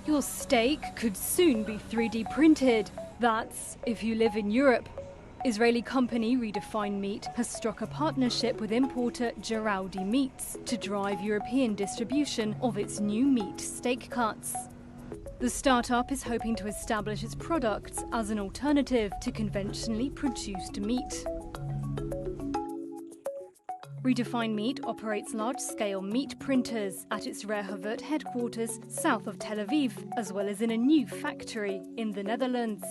Your steak could soon be 3D printed. That's if you live in Europe. Israeli company Redefine Meat has struck a partnership with importer Geraldi Meats to drive European distribution of its new meat steak cuts. The startup is hoping to establish its products as an alternative to conventionally produced meat. Redefine Meat operates large-scale meat printers at its Rehovot headquarters south of Tel Aviv, as well as in a new factory in the Netherlands.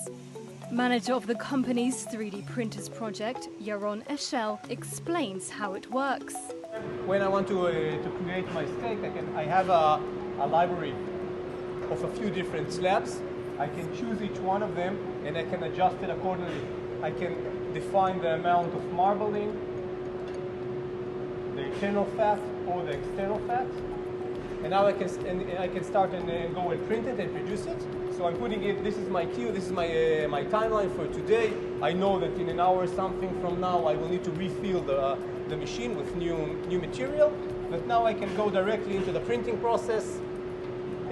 Manager of the company's 3D printers project, Yaron Eshel, explains how it works. When I want to create my steak, I have a library of a few different slabs. I can choose each one of them and I can adjust it accordingly. I can define the amount of marbling, the internal fat or the external fat. And now I can start and go and print it and produce it. So I'm putting it, this is my queue, this is my timeline for today. I know that in an hour or something from now I will need to refill the machine with new material. But now I can go directly into the printing process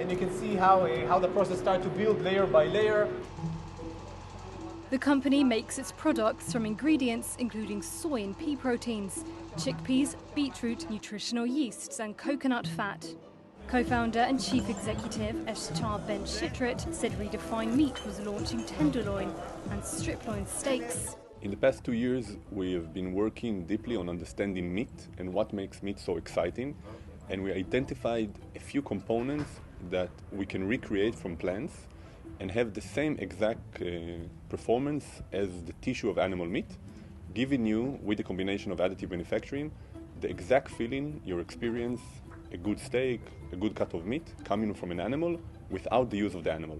and you can see how the process starts to build layer by layer. The company makes its products from ingredients including soy and pea proteins, chickpeas, beetroot, nutritional yeasts and coconut fat. Co-founder and chief executive Eshtar Ben Shitrit said Redefine Meat was launching tenderloin and strip-loin steaks. In the past 2 years, we have been working deeply on understanding meat and what makes meat so exciting. And we identified a few components that we can recreate from plants and have the same exact performance as the tissue of animal meat, giving you, with the combination of additive manufacturing, the exact feeling you experience a good steak, a good cut of meat coming from an animal without the use of the animal.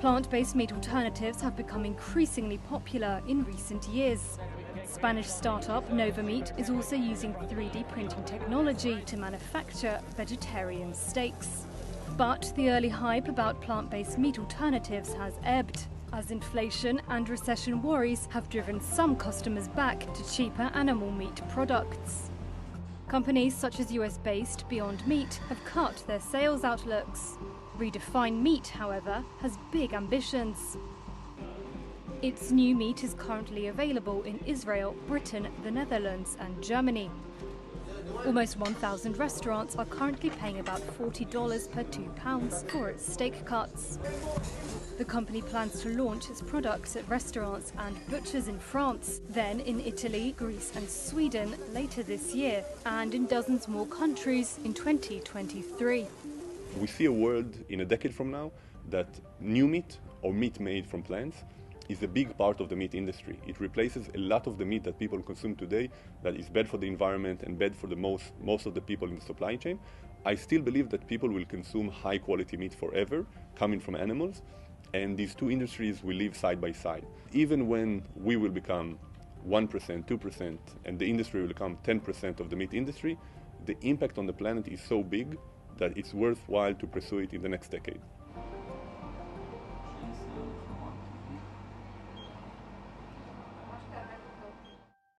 Plant-based meat alternatives have become increasingly popular in recent years. Spanish startup Nova Meat is also using 3D printing technology to manufacture vegetarian steaks. But the early hype about plant-based meat alternatives has ebbed, as inflation and recession worries have driven some customers back to cheaper animal meat products. Companies such as US-based Beyond Meat have cut their sales outlooks. Redefine Meat, however, has big ambitions. Its new meat is currently available in Israel, Britain, the Netherlands and Germany. Almost 1,000 restaurants are currently paying about $40 per £2 for its steak cuts. The company plans to launch its products at restaurants and butchers in France, then in Italy, Greece and Sweden later this year, and in dozens more countries in 2023. We see a world in a decade from now that new meat or meat made from plants is a big part of the meat industry. It replaces a lot of the meat that people consume today that is bad for the environment and bad for the most of the people in the supply chain. I still believe that people will consume high quality meat forever, coming from animals, and these two industries will live side by side. Even when we will become 1%, 2%, and the industry will become 10% of the meat industry, the impact on the planet is so big that it's worthwhile to pursue it in the next decade.